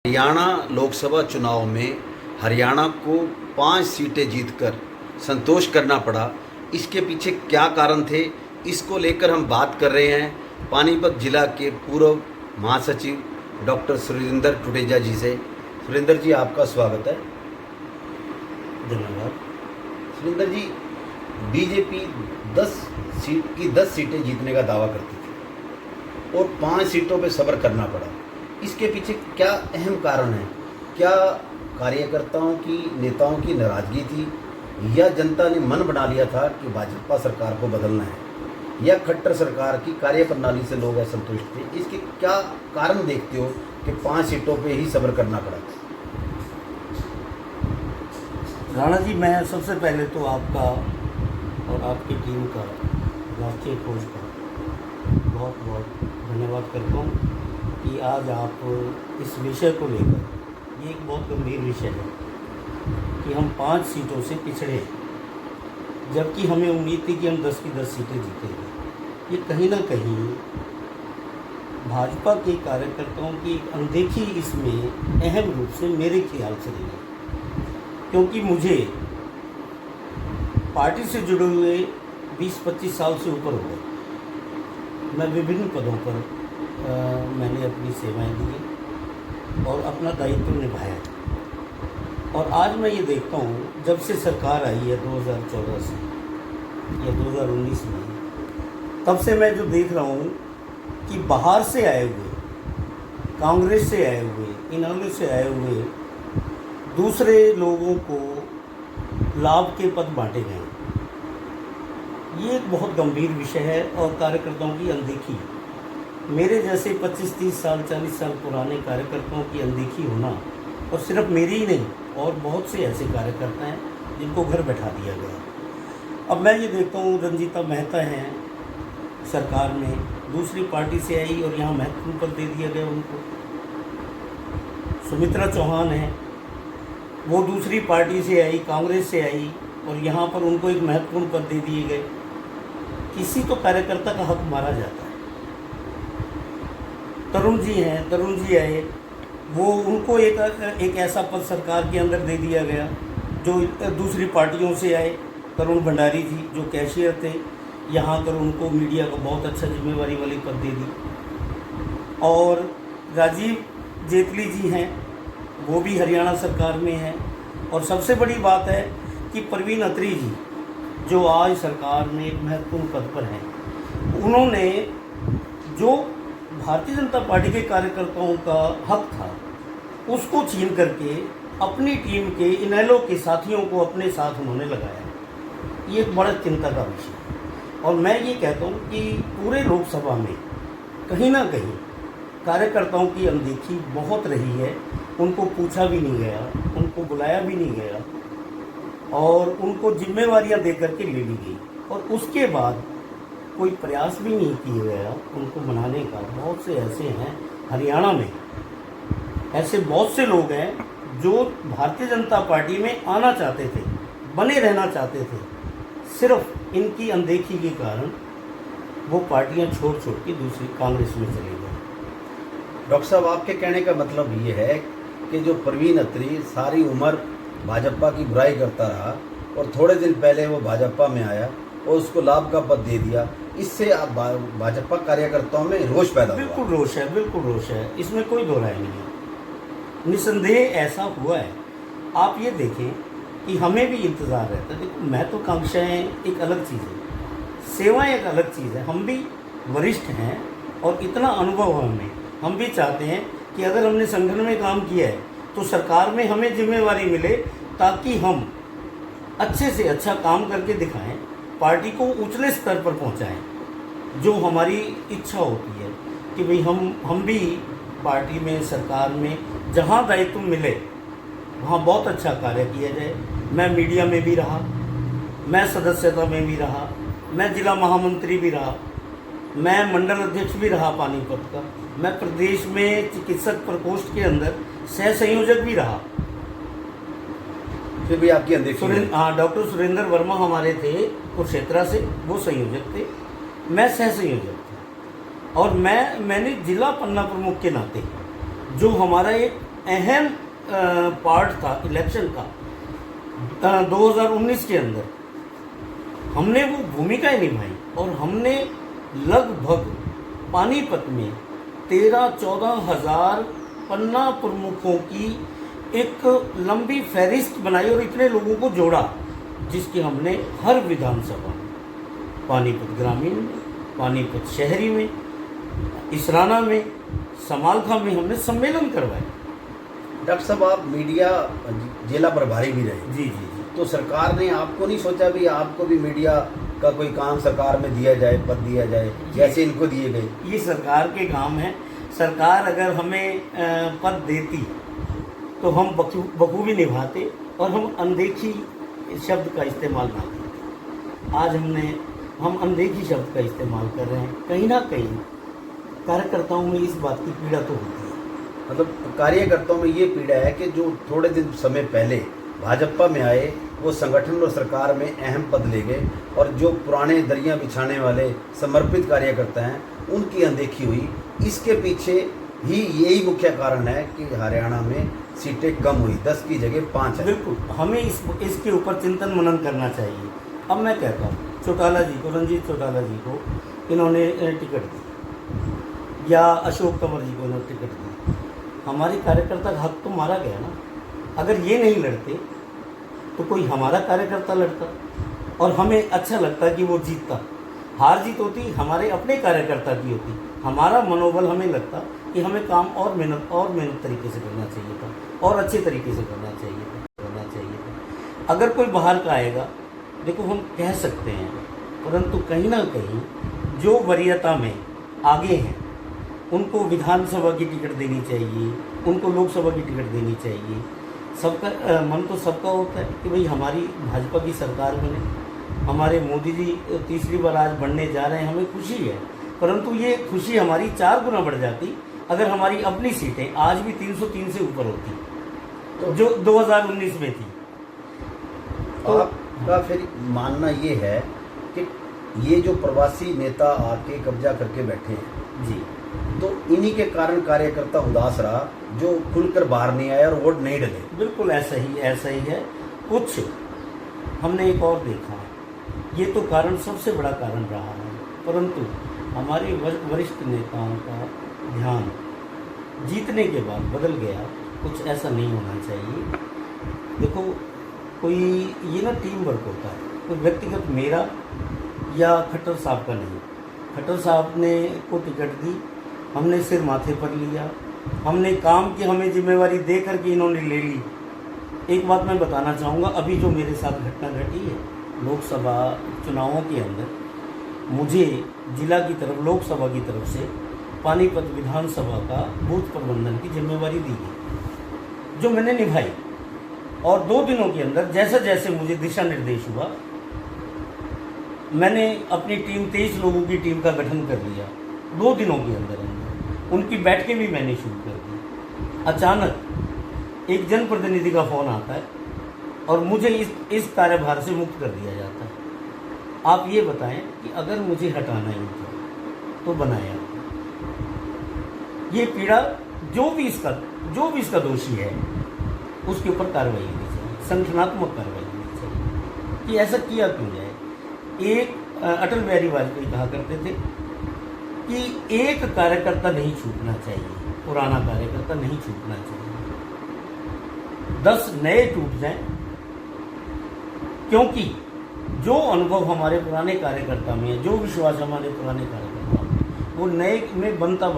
हरियाणा लोकसभा चुनाव में हरियाणा को 5 सीटें जीतकर संतोष करना पड़ा। इसके पीछे क्या कारण थे, इसको लेकर हम बात कर रहे हैं पानीपत जिला के पूर्व महासचिव डॉक्टर सुरेंद्र टुटेजा जी से। सुरेंद्र जी, आपका स्वागत है। धन्यवाद। सुरेंद्र जी, बीजेपी 10 सीटें जीतने का दावा करती थी और 5 सीटों पे सब्र करना पड़ा। इसके पीछे क्या अहम कारण है? क्या कार्यकर्ताओं की, नेताओं की नाराज़गी थी, या जनता ने मन बना लिया था कि भाजपा सरकार को बदलना है, या खट्टर सरकार की कार्यप्रणाली से लोग असंतुष्ट थे? इसके क्या कारण देखते हो कि 5 सीटों पे ही सब्र करना पड़ा? राणा जी, मैं सबसे पहले तो आपका और आपकी टीम का, राष्ट्रीय खोज का बहुत बहुत धन्यवाद करता हूँ कि आज आप इस विषय को लेकर, ये एक बहुत गंभीर विषय है कि हम 5 सीटों से पिछड़े हैं, जबकि हमें उम्मीद थी कि हम 10 की 10 सीटें जीतेंगे। ये कहीं ना कहीं भाजपा के कार्यकर्ताओं की अनदेखी इसमें अहम रूप से मेरे ख्याल से रही है, क्योंकि मुझे पार्टी से जुड़े हुए 20-25 साल से ऊपर हो गए। मैं विभिन्न पदों पर मैंने अपनी सेवाएं दी और अपना दायित्व निभाया। और आज मैं ये देखता हूँ, जब से सरकार आई है 2014 से या 2019 में, तब से मैं जो देख रहा हूँ कि बाहर से आए हुए, कांग्रेस से आए हुए, इनेलो से आए हुए दूसरे लोगों को लाभ के पद बांटे गए। ये एक बहुत गंभीर विषय है और कार्यकर्ताओं की अनदेखी, मेरे जैसे 25-30 साल 40 साल पुराने कार्यकर्ताओं की अनदेखी होना, और सिर्फ मेरी ही नहीं, और बहुत से ऐसे कार्यकर्ता हैं जिनको घर बैठा दिया गया। अब मैं ये देखता हूँ, रंजीता मेहता हैं सरकार में, दूसरी पार्टी से आई और यहाँ महत्वपूर्ण पद दे दिया गया उनको। सुमित्रा चौहान है, वो दूसरी पार्टी से आई, कांग्रेस से आई, और यहाँ पर उनको एक महत्वपूर्ण पद दे दिए गए। किसी तो कार्यकर्ता का हक मारा जाता है। तरुण जी हैं, तरुण जी आए, वो उनको एक ऐसा पद सरकार के अंदर दे दिया गया जो दूसरी पार्टियों से आए। तरुण भंडारी जी जो कैशियर थे, यहाँ पर उनको मीडिया को बहुत अच्छा जिम्मेवारी वाली पद दे दी। और राजीव जेटली जी हैं, वो भी हरियाणा सरकार में हैं। और सबसे बड़ी बात है कि परवीन अत्री जी जो आज सरकार में एक महत्वपूर्ण पद पर हैं, उन्होंने जो भारतीय जनता पार्टी के कार्यकर्ताओं का हक था उसको छीन करके अपनी टीम के इनेलो के साथियों को अपने साथ उन्होंने लगाया। ये एक बड़ा चिंता का विषय है। और मैं ये कहता हूँ कि पूरे लोकसभा में कहीं ना कहीं कार्यकर्ताओं की अनदेखी बहुत रही है। उनको पूछा भी नहीं गया, उनको बुलाया भी नहीं गया, और उनको जिम्मेवारियां दे करके ले ली गई, और उसके बाद कोई प्रयास भी नहीं किया गया उनको मनाने का। बहुत से ऐसे हैं हरियाणा में, ऐसे बहुत से लोग हैं जो भारतीय जनता पार्टी में आना चाहते थे, बने रहना चाहते थे, सिर्फ इनकी अनदेखी के कारण वो पार्टियां छोड़ के दूसरी कांग्रेस में चले गए। डॉक्टर साहब, आपके कहने का मतलब ये है कि जो परवीन अत्री सारी उम्र भाजपा की बुराई करता रहा और थोड़े दिन पहले वो भाजपा में आया और उसको लाभ का पद दे दिया, इससे आप भाजपा कार्यकर्ताओं में रोष पैदा हुआ? बिल्कुल रोष है, बिल्कुल रोष है, इसमें कोई दो राय नहीं है। निसंदेह ऐसा हुआ है। आप ये देखें कि हमें भी इंतज़ार रहता है। देखो, महत्वाकांक्षाएँ एक अलग चीज़ है, सेवाएं एक अलग चीज़ है। हम भी वरिष्ठ हैं और इतना अनुभव है हमें, हम भी चाहते हैं कि अगर हमने संगठन में काम किया है तो सरकार में हमें जिम्मेवारी मिले, ताकि हम अच्छे से अच्छा काम करके दिखाएं, पार्टी को उछले स्तर पर पहुंचाएं। जो हमारी इच्छा होती है कि भाई हम भी पार्टी में, सरकार में जहां दायित्व मिले वहां बहुत अच्छा कार्य किया जाए। मैं मीडिया में भी रहा, मैं सदस्यता में भी रहा, मैं जिला महामंत्री भी रहा, मैं मंडल अध्यक्ष भी रहा पानीपत का, मैं प्रदेश में चिकित्सक प्रकोष्ठ के अंदर सह संयोजक भी रहा। फिर भी आपकी अनदेखी? हाँ, डॉक्टर सुरेंद्र वर्मा हमारे थे कुरुक्षेत्रा से, वो संयोजक थे, मैं सह संयोजक था। और मैंने जिला पन्ना प्रमुख के नाते जो हमारा एक अहम पार्ट था इलेक्शन का 2019 के अंदर, हमने वो भूमिकाएं निभाई और हमने लगभग पानीपत में 13-14 हज़ार पन्ना प्रमुखों की एक लंबी फहरिस्त बनाई और इतने लोगों को जोड़ा, जिसकी हमने हर विधानसभा में, पानीपत ग्रामीण में, पानीपत शहरी में, इसराना में, समालखा में हमने सम्मेलन करवाए। डॉक्टर साहब, आप मीडिया जिला प्रभारी भी रहे। जी जी जी। तो सरकार ने आपको नहीं सोचा भी आपको भी मीडिया का कोई काम सरकार में दिया जाए, पद दिया जाए, जैसे इनको दिए गए? ये सरकार के काम है। सरकार अगर हमें पद देती तो हम बखूबी निभाते और हम अनदेखी शब्द का इस्तेमाल ना करते। आज हम अनदेखी शब्द का इस्तेमाल कर रहे हैं। कहीं ना कहीं कार्यकर्ताओं में इस बात की पीड़ा तो होती है। मतलब कार्यकर्ताओं में ये पीड़ा है कि जो थोड़े दिन समय पहले भाजपा में आए, वो संगठन और सरकार में अहम पद ले गए, और जो पुराने दरिया बिछाने वाले समर्पित कार्यकर्ता हैं उनकी अनदेखी हुई। इसके पीछे ही यही मुख्य कारण है कि हरियाणा में सीटें कम हुई, 10 की जगह 5 है। बिल्कुल, हमें इसके ऊपर चिंतन मनन करना चाहिए। अब मैं कहता हूँ, चौटाला जी को, रणजीत चौटाला जी को इन्होंने टिकट दी, या अशोक तंवर जी को इन्होंने टिकट दी। हमारे कार्यकर्ता का हक तो मारा गया ना। अगर ये नहीं लड़ते तो कोई हमारा कार्यकर्ता लड़ता और हमें अच्छा लगता कि वो जीतता। हार जीत होती हमारे अपने कार्यकर्ता की होती। हमारा मनोबल हमें लगता कि हमें काम और मेहनत तरीके से करना चाहिए था और अच्छे तरीके से करना चाहिए था। अगर कोई बाहर का आएगा, देखो हम कह सकते हैं, परंतु कहीं ना कहीं जो वरीयता में आगे हैं उनको विधानसभा की टिकट देनी चाहिए, उनको लोकसभा की टिकट देनी चाहिए। सबका मन तो सबका होता है कि भाई हमारी भाजपा की सरकार बने, हमारे मोदी जी तीसरी बार आज बनने जा रहे हैं, हमें खुशी है। परंतु ये खुशी हमारी 4 गुना बढ़ जाती अगर हमारी अपनी सीटें आज भी 303 से ऊपर होती, तो जो 2019 में थी। तो आपका फिर मानना ये है कि ये जो प्रवासी नेता आके कब्जा करके बैठे हैं जी, तो इन्हीं के कारण कार्यकर्ता उदास रहा, जो खुलकर बाहर नहीं आया और वोट नहीं डले। बिल्कुल ऐसा ही है। कुछ हमने एक और देखा, ये तो कारण सबसे बड़ा कारण रहा है, परंतु हमारे वरिष्ठ नेताओं का ध्यान जीतने के बाद बदल गया। कुछ ऐसा नहीं होना चाहिए। देखो, कोई ये ना टीम वर्क होता है, कोई व्यक्तिगत मेरा या खट्टर साहब का नहीं। खट्टर साहब ने को टिकट दी, हमने सिर माथे पर लिया, हमने काम की हमें जिम्मेवारी दे करके इन्होंने ले ली। एक बात मैं बताना चाहूँगा, अभी जो मेरे साथ घटना घटी है लोकसभा चुनावों के अंदर, मुझे जिला की तरफ, लोकसभा की तरफ से पानीपत विधानसभा का बूथ प्रबंधन की जिम्मेवारी दी गई, जो मैंने निभाई। और 2 दिनों के अंदर जैसे जैसे मुझे दिशा निर्देश हुआ, मैंने अपनी टीम 23 लोगों की टीम का गठन कर लिया। 2 दिनों के अंदर उनकी बैठकें भी मैंने शुरू कर दी। अचानक एक जनप्रतिनिधि का फ़ोन आता है और मुझे इस कार्यभार से मुक्त कर दिया जाता है। आप ये बताएं कि अगर मुझे हटाना ही था तो बनाया। ये पीड़ा जो भी इसका दोषी है उसके ऊपर कार्रवाई होनी चाहिए, संगठनात्मक कार्रवाई होनी चाहिए कि ऐसा किया क्यों जाए। एक अटल बिहारी वाजपेयी कहा करते थे कि एक कार्यकर्ता नहीं छूटना चाहिए, पुराना कार्यकर्ता नहीं छूटना चाहिए, 10 नए टूट जाएं, क्योंकि जो अनुभव हमारे पुराने कार्यकर्ता में है, जो विश्वास हमारे पुराने कार्यकर्ता में, वो नए में बनता।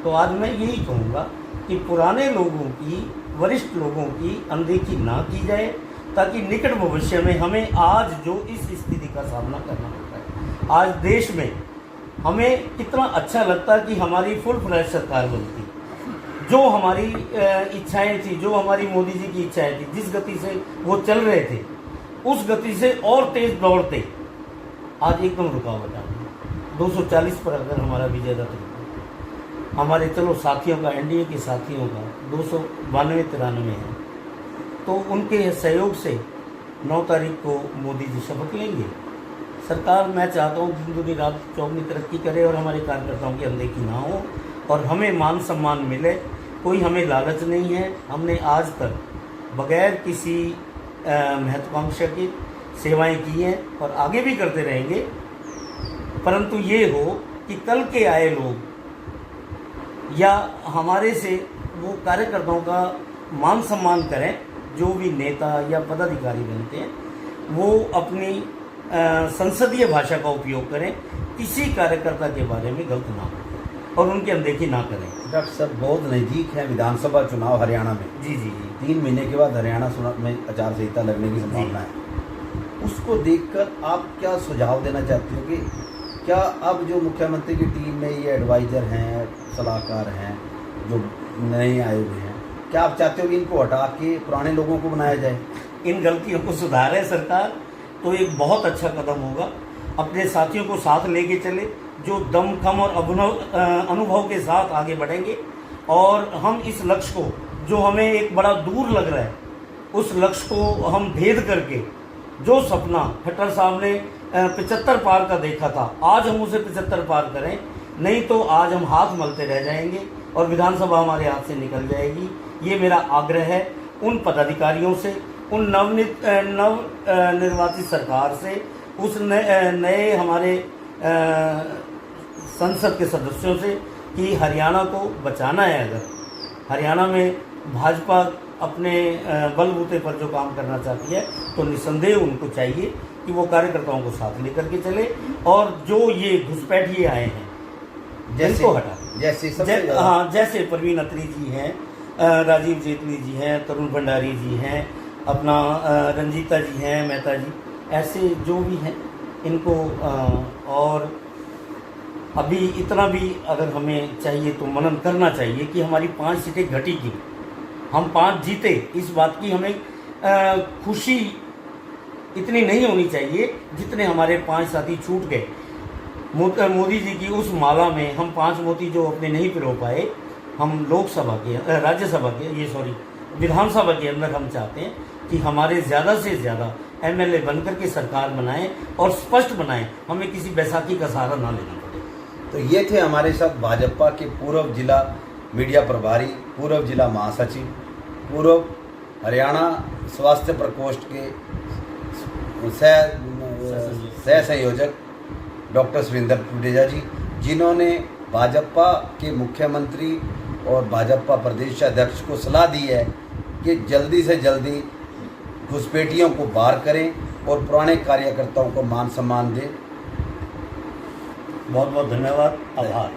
तो आज मैं यही कहूँगा कि पुराने लोगों की, वरिष्ठ लोगों की अनदेखी ना की जाए, ताकि निकट भविष्य में हमें आज जो इस स्थिति का सामना करना होता है, आज देश में हमें कितना अच्छा लगता कि हमारी फुल फ्लैश सरकार बनती, जो हमारी इच्छाएं थी, जो हमारी मोदी जी की इच्छाएं थी, जिस गति से वो चल रहे थे, उस गति से और तेज दौड़ते, आज एकदम रुकावट आ गई। 240 पर अगर हमारा विजय रथ होता, हमारे चलो साथियों का, एनडीए के साथियों का 292-93 है, तो उनके सहयोग से 9 तारीख को मोदी जी शपथ लेंगे। सरकार, मैं चाहता हूँ दिन दूनी रात चौगुनी तरक्की करे और हमारे कार्यकर्ताओं की अनदेखी ना हो और हमें मान सम्मान मिले। कोई हमें लालच नहीं है। हमने आज तक बगैर किसी महत्वाकांक्षा की सेवाएं की हैं और आगे भी करते रहेंगे। परंतु ये हो कि कल के आए लोग या हमारे से वो कार्यकर्ताओं का मान सम्मान करें, जो भी नेता या पदाधिकारी बनते हैं वो अपनी संसदीय भाषा का उपयोग करें, किसी कार्यकर्ता के बारे में गलत ना हो और उनकी अनदेखी ना करें। डॉक्टर साहब, बहुत नज़दीक है विधानसभा चुनाव हरियाणा में। जी जी जी। 3 महीने के बाद हरियाणा में आचार संहिता लगने की संभावना है। उसको देखकर आप क्या सुझाव देना चाहते हो कि क्या अब जो मुख्यमंत्री की टीम में ये एडवाइज़र हैं, सलाहकार हैं, जो नए आए हुए हैं, क्या आप चाहते हो कि इनको हटा के पुराने लोगों को बनाया जाए? इन गलतियों को सुधारे सरकार तो एक बहुत अच्छा कदम होगा। अपने साथियों को साथ लेके चले, जो दमखम और अनुभव के साथ आगे बढ़ेंगे और हम इस लक्ष्य को, जो हमें एक बड़ा दूर लग रहा है, उस लक्ष्य को हम भेद करके, जो सपना खट्टर साहब ने 75 पार का देखा था, आज हम उसे 75 पार करें, नहीं तो आज हम हाथ मलते रह जाएंगे और विधानसभा हमारे हाथ से निकल जाएगी। ये मेरा आग्रह है उन पदाधिकारियों से, उन नव निर्वाचित सरकार से, उस नए हमारे संसद के सदस्यों से कि हरियाणा को बचाना है। अगर हरियाणा में भाजपा अपने बलबूते पर जो काम करना चाहती है तो निस्संदेह उनको चाहिए कि वो कार्यकर्ताओं को साथ लेकर के चले और जो ये घुसपैठिए आए हैं इनको हटा, जैसे परवीन अत्री जी हैं, राजीव जेटली जी हैं, तरुण भंडारी जी हैं, अपना रंजीता जी हैं, मेहता जी, ऐसे जो भी हैं इनको और अभी इतना भी अगर हमें चाहिए तो मनन करना चाहिए कि हमारी 5 सीटें घटी की, हम 5 जीते, इस बात की हमें खुशी इतनी नहीं होनी चाहिए जितने हमारे 5 साथी छूट गए। मोदी जी की उस माला में हम 5 मोती जो अपने नहीं पिरो पाए, हम लोकसभा के, राज्यसभा के, विधानसभा के अंदर हम चाहते हैं कि हमारे ज़्यादा से ज़्यादा एमएलए बनकर के सरकार बनाएं और स्पष्ट बनाएं, हमें किसी बैसाखी का सहारा ना लेना पड़े। तो ये थे हमारे साथ भाजपा के पूर्व जिला मीडिया प्रभारी, पूर्व जिला महासचिव, पूर्व हरियाणा स्वास्थ्य प्रकोष्ठ के सह संयोजक डॉक्टर सुरेंद्र टुडेजा जी, जिन्होंने भाजपा के मुख्यमंत्री और भाजपा प्रदेश अध्यक्ष को सलाह दी है कि जल्दी से जल्दी घुसपैठियों को बाहर करें और पुराने कार्यकर्ताओं को मान सम्मान दें। बहुत बहुत धन्यवाद, आभार।